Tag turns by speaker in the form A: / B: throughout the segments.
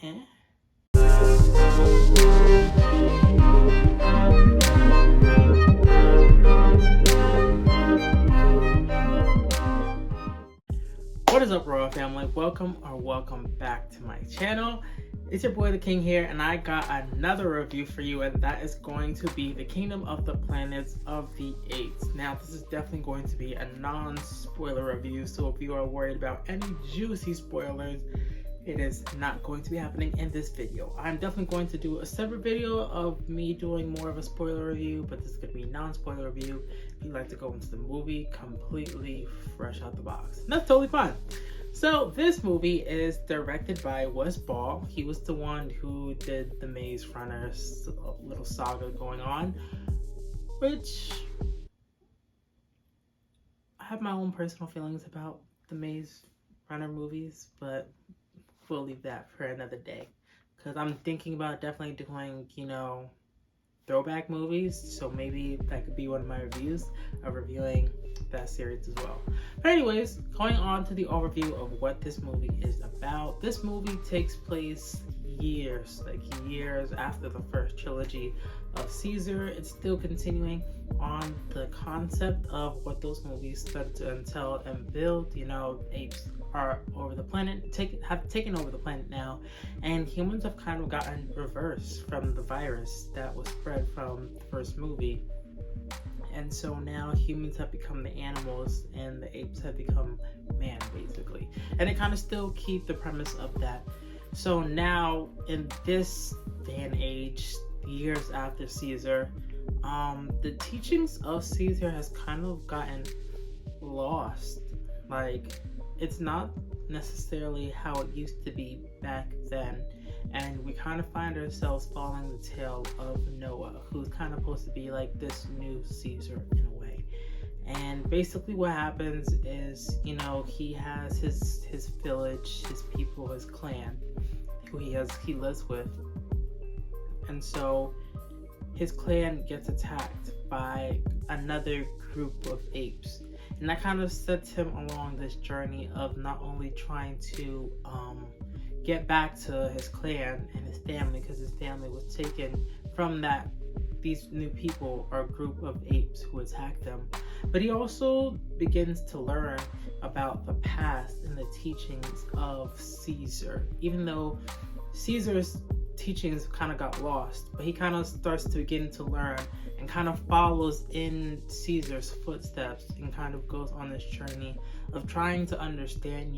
A: What is up, Royal Family? Welcome back to my channel. It's your boy the King here, and I got another review for you, and that is going to be the Kingdom of the Planets of the Apes. Now, this is definitely going to be a non-spoiler review, so if you are worried about any juicy spoilers, it is not going to be happening in this video. I'm definitely going to do a separate video of me doing more of a spoiler review, but this is going to be a non-spoiler review. If you'd like to go into the movie completely fresh out the box, and that's totally fine. So this movie is directed by Wes Ball. He was the one who did the Maze Runner little saga going on, which I have my own personal feelings about the Maze Runner movies, but we'll leave that for another day, because I'm thinking about definitely doing, throwback movies, so maybe that could be one of my reviews of reviewing that series as well. But anyways, going on to the overview of what this movie is about. This movie takes place years after the first trilogy of Caesar. It's still continuing on the concept of what those movies started to tell and build. Apes are over the planet, have taken over the planet now, and humans have kind of gotten reverse from the virus that was spread from the first movie. And so now humans have become the animals and the apes have become man, basically. And they kind of still keep the premise of that. So now in this day and age, years after Caesar, the teachings of Caesar has kind of gotten lost. Like, it's not necessarily how it used to be back then. And we kind of find ourselves following the tale of Noah, who's kind of supposed to be like this new Caesar in a way. And basically what happens is, he has his village, his people, his clan, who he lives with. And so his clan gets attacked by another group of apes. And that kind of sets him along this journey of not only trying to get back to his clan and his family, because his family was taken from these new people or group of apes who attacked them, but he also begins to learn about the past and the teachings of Caesar. Even though Caesar's teachings kind of got lost, but he kind of starts to begin to learn and kind of follows in Caesar's footsteps and kind of goes on this journey of trying to understand,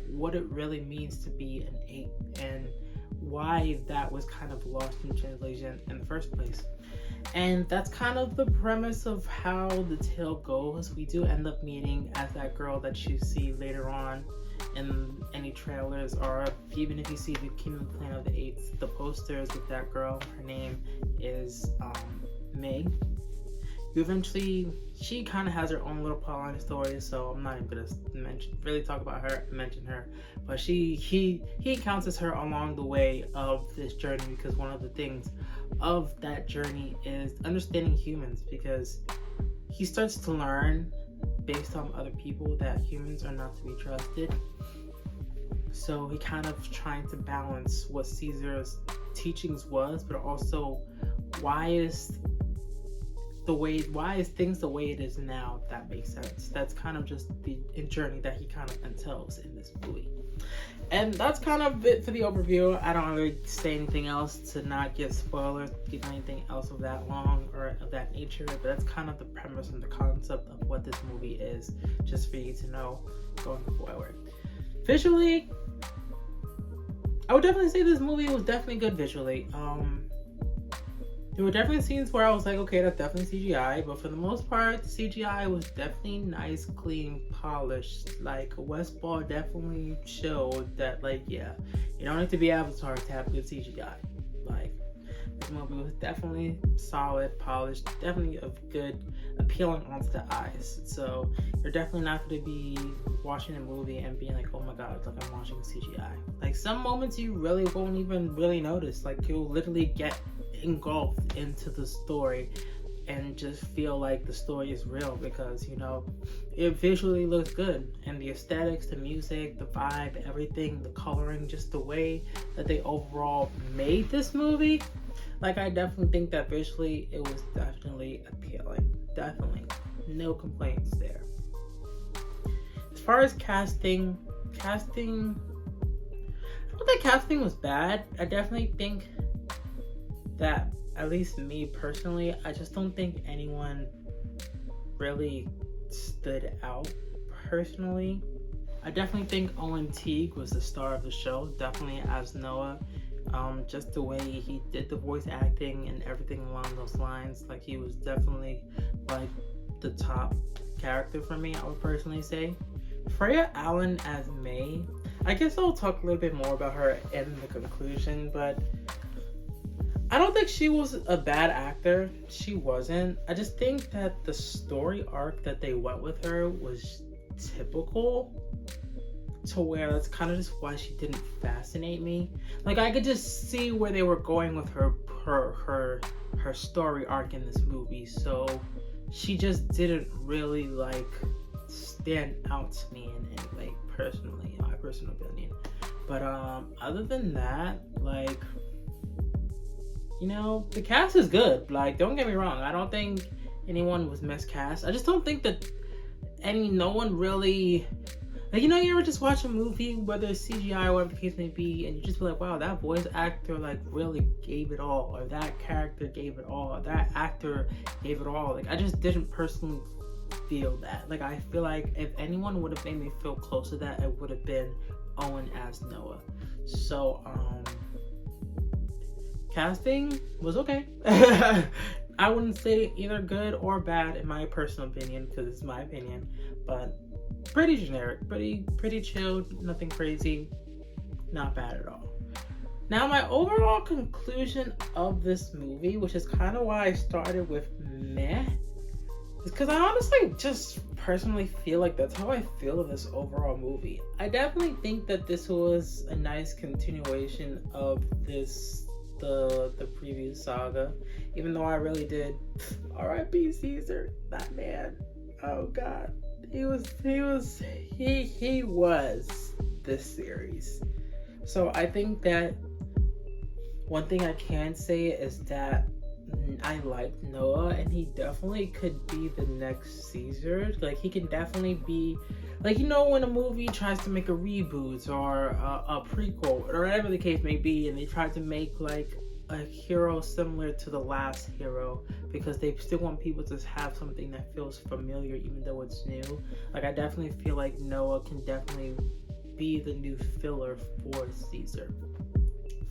A: what it really means to be an ape and why that was kind of lost in translation in the first place. And that's kind of the premise of how the tale goes. We do end up meeting as that girl that you see later on in any trailers, or even if you see the Kingdom Planet of the Apes, the posters with that girl. Her name is Meg. She kind of has her own little plotline story, so I'm not even gonna mention her, but he encounters her along the way of this journey, because one of the things of that journey is understanding humans, because he starts to learn based on other people that humans are not to be trusted. So he kind of trying to balance what Caesar's teachings was, but also why is things the way it is now, if that makes sense. That's kind of just the journey that he kind of entails in this movie. And that's kind of it for the overview. I don't really say anything else to not give spoilers, give anything else of that long or of that nature, but that's kind of the premise and the concept of what this movie is, just for you to know going forward. Visually, I would definitely say this movie was definitely good visually. There were definitely scenes where I was like, okay, that's definitely CGI, but for the most part, the CGI was definitely nice, clean, polished. Like, Wes Ball definitely showed that, you don't need to be Avatar to have good CGI. Like, this movie was definitely solid, polished, definitely of good, appealing onto the eyes. So, you're definitely not going to be watching a movie and being like, oh my god, it's like I'm watching CGI. Like, some moments you really won't even really notice. Like, you'll literally get engulfed into the story and just feel like the story is real, because it visually looks good, and the aesthetics, the music, the vibe, everything, the coloring, just the way that they overall made this movie. Like, I definitely think that visually it was definitely appealing. Definitely. No complaints there. As far as casting, I don't think casting was bad. I definitely think that, at least me personally, I just don't think anyone really stood out personally. I definitely think Owen Teague was the star of the show, definitely as Noah. Just the way he did the voice acting and everything along those lines, like, he was definitely like the top character for me, I would personally say. Freya Allen as May, I guess I'll talk a little bit more about her in the conclusion, but I don't think she was a bad actor. She wasn't. I just think that the story arc that they went with her was typical, to where that's kind of just why she didn't fascinate me. Like, I could just see where they were going with her story arc in this movie, so she just didn't really like stand out to me in any way, personally, in my personal opinion. But other than that, like, the cast is good. Like, don't get me wrong, I don't think anyone was miscast. I just don't think that no one really, like, you ever just watch a movie, whether it's CGI or whatever the case may be, and you just be like, wow, that voice actor, like, really gave it all, or that character gave it all, or that actor gave it all. Like, I just didn't personally feel that. Like, I feel like if anyone would have made me feel close to that, it would have been Owen as Noah. So, casting was okay. I wouldn't say either good or bad in my personal opinion, because it's my opinion, but pretty generic, pretty chilled, nothing crazy, not bad at all. Now, my overall conclusion of this movie, which is kind of why I started with meh, is because I honestly just personally feel like that's how I feel of this overall movie. I definitely think that this was a nice continuation of the previous saga, even though I really did R.I.P. Caesar, that man. Oh god, he was this series. So I think that one thing I can say is that I like Noah, and he definitely could be the next Caesar. Like, he can definitely be, like, when a movie tries to make a reboot or a prequel or whatever the case may be, and they try to make like a hero similar to the last hero, because they still want people to have something that feels familiar even though it's new. Like, I definitely feel like Noah can definitely be the new filler for Caesar.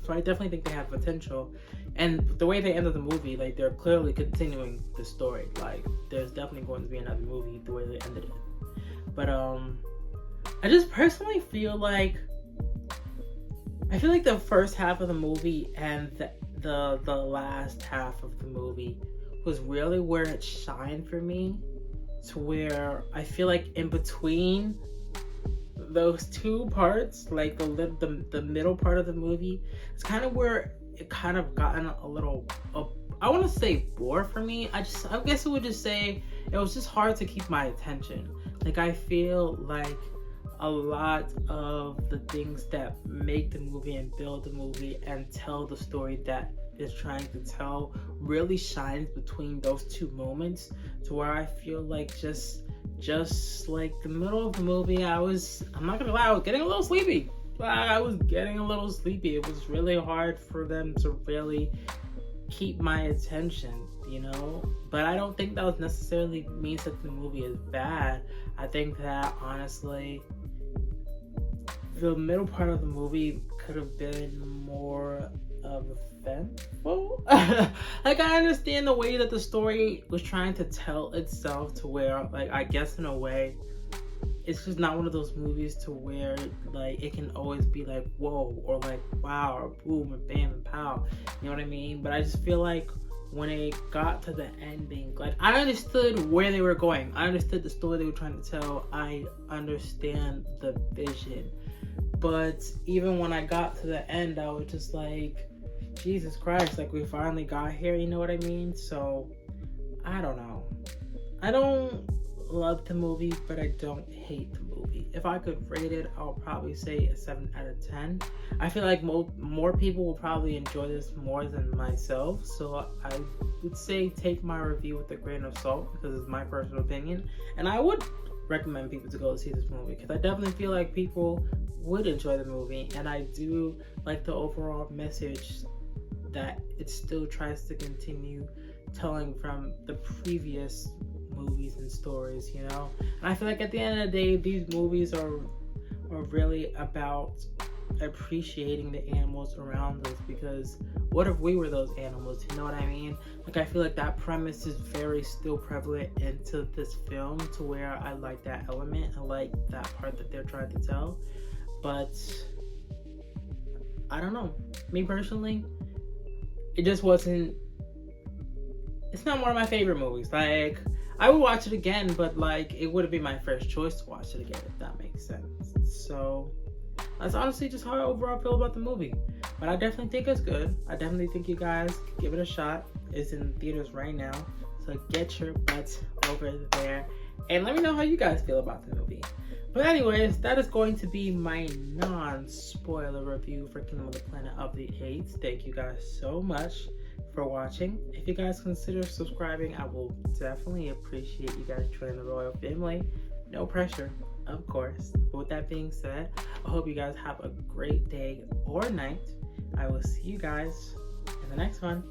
A: So I definitely think they have potential. And the way they ended the movie, like, they're clearly continuing the story. Like, there's definitely going to be another movie the way they ended it. But I just personally feel like the first half of the movie and the last half of the movie was really where it shined for me, to where I feel like in between those two parts, like the middle part of the movie, it's kind of where it kind of gotten a little, I want to say bored for me. I guess it would just say it was just hard to keep my attention. Like, I feel like a lot of the things that make the movie and build the movie and tell the story that it's trying to tell really shines between those two moments, to where I feel like just like the middle of the movie, I'm not gonna lie, I was getting a little sleepy. It was really hard for them to really keep my attention, but I don't think that was necessarily means that the movie is bad. I think that honestly the middle part of the movie could have been more eventful. Like, I understand the way that the story was trying to tell itself, to where, like, I guess in a way it's just not one of those movies to where, like, it can always be like whoa, or like wow, or boom, and bam, and pow, you know what I mean? But I just feel like when it got to the ending, like, I understood where they were going, I understood the story they were trying to tell, I understand the vision. But even when I got to the end, I was just like, Jesus Christ, like, we finally got here, you know what I mean? So I don't know. I don't love the movie, but I don't hate the movie. If I could rate it, I'll probably say a 7 out of 10. I feel like more people will probably enjoy this more than myself, so I would say take my review with a grain of salt because it's my personal opinion. And I would recommend people to go see this movie because I definitely feel like people would enjoy the movie, and I do like the overall message that it still tries to continue telling from the previous movies and stories, you know? And I feel like at the end of the day, these movies are really about appreciating the animals around us, because what if we were those animals? You know what I mean? Like, I feel like that premise is very still prevalent into this film, to where I like that element. I like that part that they're trying to tell. But I don't know. Me personally, it just wasn't, it's not one of my favorite movies. Like, I would watch it again, but like, it wouldn't be my first choice to watch it again, if that makes sense. So that's honestly just how I overall feel about the movie. But I definitely think it's good. I definitely think you guys give it a shot. It's in theaters right now, so get your butts over there and let me know how you guys feel about the movie. But anyways, that is going to be my non-spoiler review for Kingdom of the Planet of the Apes. Thank you guys so much for watching. If you guys consider subscribing, I will definitely appreciate you guys joining the royal family. No pressure, of course. But with that being said, I hope you guys have a great day or night. I will see you guys in the next one.